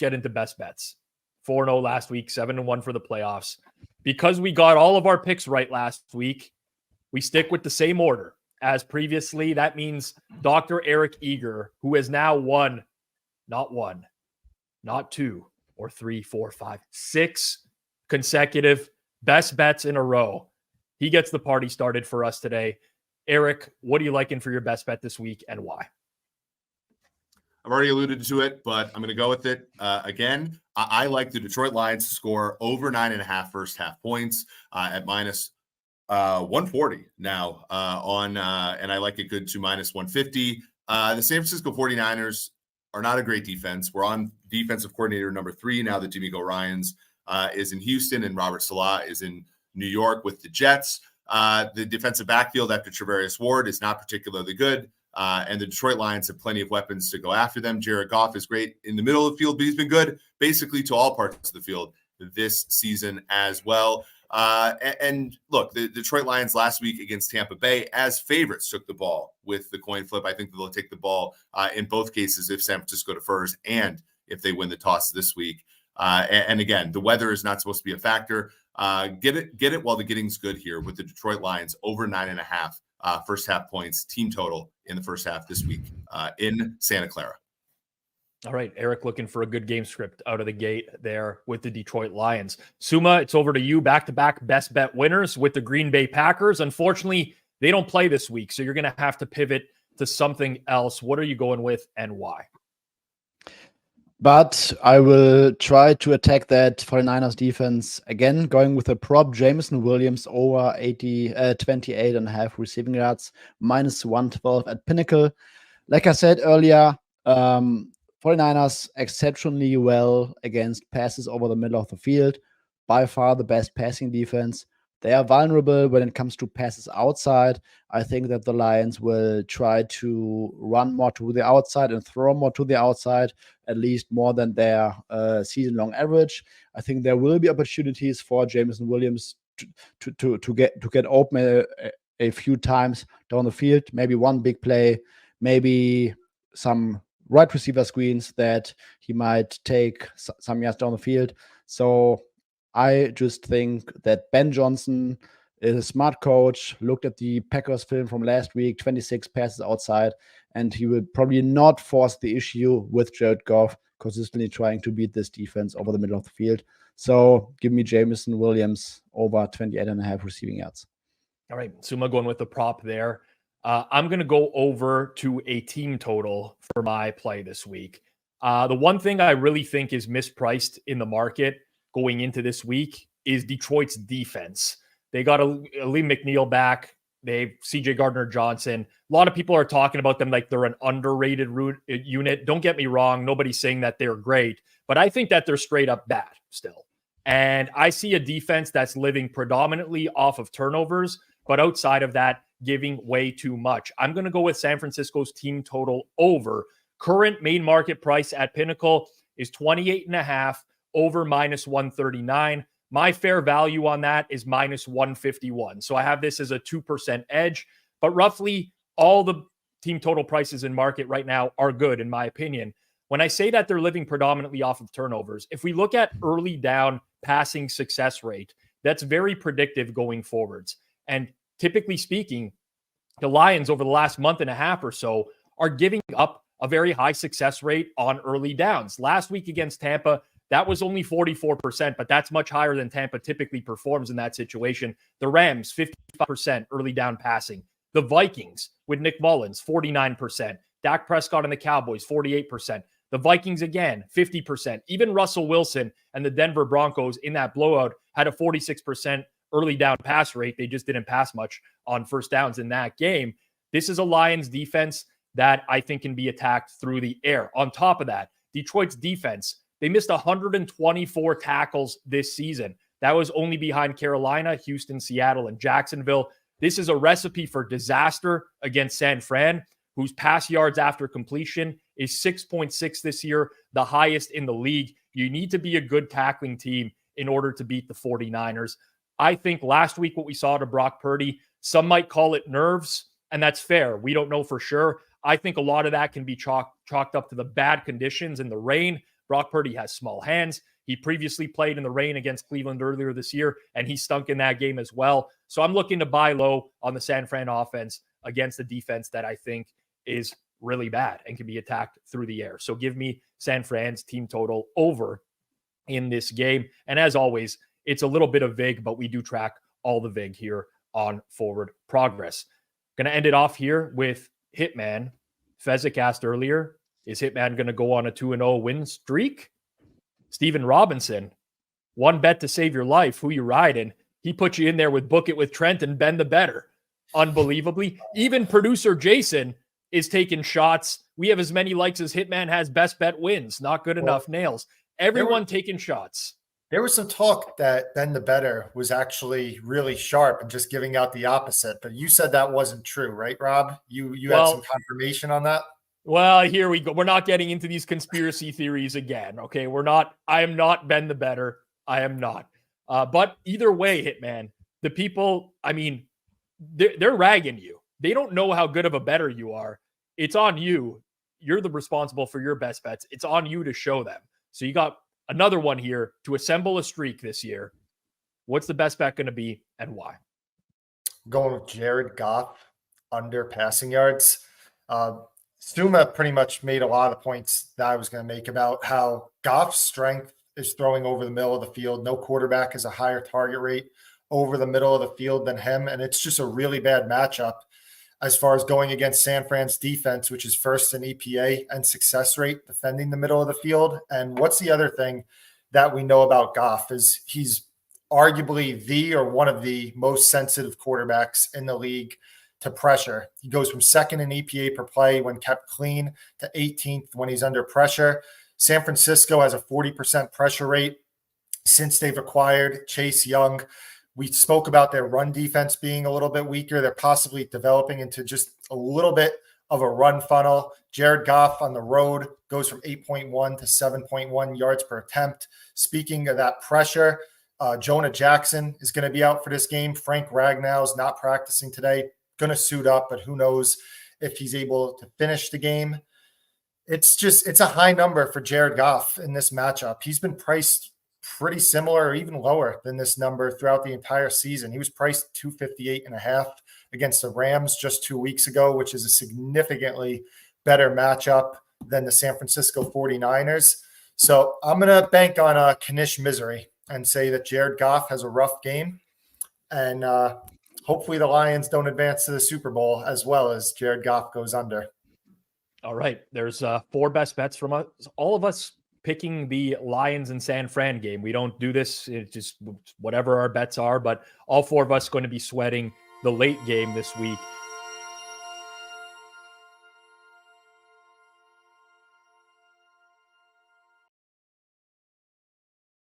get into best bets. 4-0 last week, 7-1 for the playoffs. Because we got all of our picks right last week, we stick with the same order as previously. That means Dr. Eric Eager, who has now won not one, not two, or 3, 4, 5, 6 consecutive best bets in a row. He gets the party started for us today. Eric, what are you liking for your best bet this week and why? I've already alluded to it, but I'm going to go with it again. I like the Detroit Lions to score over 9.5 first half points at minus 140 now and I like it good to minus 150. The San Francisco 49ers are not a great defense. We're on defensive coordinator number 3 now that D'Amico Ryans is in Houston and Robert Saleh is in New York with the Jets. The defensive backfield after Travarius Ward is not particularly good. And the Detroit Lions have plenty of weapons to go after them. Jared Goff is great in the middle of the field, but he's been good basically to all parts of the field this season as well. And look, the Detroit Lions last week against Tampa Bay as favorites took the ball with the coin flip. I think they'll take the ball in both cases if San Francisco defers and if they win the toss this week. And again, the weather is not supposed to be a factor. Get it while the getting's good here with the Detroit Lions over 9.5 first half points, team total in the first half this week in Santa Clara. All right, Eric looking for a good game script out of the gate there with the Detroit Lions. Suma, it's over to you. Back-to-back best bet winners with the Green Bay Packers. Unfortunately, they don't play this week, so you're going to have to pivot to something else. What are you going with and why? But I will try to attack that 49ers defense again, going with a prop. Jameson Williams over 28.5 receiving yards, minus 112 at Pinnacle. Like I said earlier, 49ers exceptionally well against passes over the middle of the field. By far the best passing defense. They are vulnerable when it comes to passes outside. I think that the Lions will try to run more to the outside and throw more to the outside, at least more than their season-long average. I think there will be opportunities for Jameson Williams to get open a few times down the field. Maybe one big play, maybe some right receiver screens that he might take some yards down the field. So I just think that Ben Johnson is a smart coach, looked at the Packers film from last week, 26 passes outside, and he will probably not force the issue with Jared Goff, consistently trying to beat this defense over the middle of the field. So give me Jameson Williams over 28.5 receiving yards. All right, Suma going with the prop there. I'm going to go over to a team total for my play this week. The one thing I really think is mispriced in the market going into this week is Detroit's defense. They got Lee McNeil back. They have CJ Gardner-Johnson. A lot of people are talking about them like they're an underrated unit. Don't get me wrong. Nobody's saying that they're great, but I think that they're straight up bad still. And I see a defense that's living predominantly off of turnovers, but outside of that, giving way too much. I'm going to go with San Francisco's team total over. Current main market price at Pinnacle is 28.5. over minus 139. My fair value on that is minus 151. So I have this as a 2% edge, but roughly all the team total prices in market right now are good, in my opinion. When I say that they're living predominantly off of turnovers, if we look at early down passing success rate, that's very predictive going forwards. And typically speaking, the Lions over the last month and a half or so are giving up a very high success rate on early downs. Last week against Tampa, that was only 44%, but that's much higher than Tampa typically performs in that situation. The Rams, 55% early down passing. The Vikings with Nick Mullins, 49%. Dak Prescott and the Cowboys, 48%. The Vikings again, 50%. Even Russell Wilson and the Denver Broncos in that blowout had a 46% early down pass rate. They just didn't pass much on first downs in that game. This is a Lions defense that I think can be attacked through the air. On top of that, Detroit's defense, they missed 124 tackles this season. That was only behind Carolina, Houston, Seattle, and Jacksonville. This is a recipe for disaster against San Fran, whose pass yards after completion is 6.6 this year, the highest in the league. You need to be a good tackling team in order to beat the 49ers. I think last week what we saw to Brock Purdy, some might call it nerves, and that's fair. We don't know for sure. I think a lot of that can be chalked up to the bad conditions and the rain. Brock Purdy has small hands. He previously played in the rain against Cleveland earlier this year, and he stunk in that game as well. So I'm looking to buy low on the San Fran offense against the defense that I think is really bad and can be attacked through the air. So give me San Fran's team total over in this game. And as always, it's a little bit of VIG, but we do track all the VIG here on Forward Progress. Going to end it off here with Hitman. Fezzik asked earlier, is Hitman going to go on a 2-0 win streak? Steven Robinson, one bet to save your life. Who you riding? He put you in there with Book It with Trent and Ben the Better. Unbelievably. Even producer Jason is taking shots. We have as many likes as Hitman has best bet wins. Not good enough. Nails. Everyone taking shots. There was some talk that Ben the Better was actually really sharp and just giving out the opposite, but you said that wasn't true, right, Rob? You had some confirmation on that? Well, here we go. We're not getting into these conspiracy theories again, okay? I am not Ben the Better. I am not. But either way, Hitman, the people, I mean, they're ragging you. They don't know how good of a bettor you are. It's on you. You're the responsible for your best bets. It's on you to show them. So you got another one here to assemble a streak this year. What's the best bet going to be and why? Going with Jared Goff under passing yards. Suma pretty much made a lot of the points that I was going to make about how Goff's strength is throwing over the middle of the field. No quarterback has a higher target rate over the middle of the field than him. And it's just a really bad matchup as far as going against San Fran's defense, which is first in EPA and success rate defending the middle of the field. And what's the other thing that we know about Goff is he's arguably the or one of the most sensitive quarterbacks in the league to pressure. He goes from second in EPA per play when kept clean to 18th when he's under pressure. San Francisco has a 40% pressure rate since they've acquired Chase Young. We spoke about their run defense being a little bit weaker. They're possibly developing into just a little bit of a run funnel. Jared Goff on the road goes from 8.1 to 7.1 yards per attempt. Speaking of that pressure, Jonah Jackson is going to be out for this game. Frank Ragnow is not practicing today. Going to suit up, but who knows if he's able to finish the game. It's a high number for Jared Goff in this matchup. He's been priced pretty similar or even lower than this number throughout the entire season. He was priced 258.5 against the Rams just 2 weeks ago, which is a significantly better matchup than the San Francisco 49ers. So I'm going to bank on a Knish misery and say that Jared Goff has a rough game. And hopefully the Lions don't advance to the Super Bowl as well as Jared Goff goes under. All right. There's 4 best bets from us. All of us picking the Lions and San Fran game. We don't do this. It's just whatever our bets are, but all 4 of us going to be sweating the late game this week.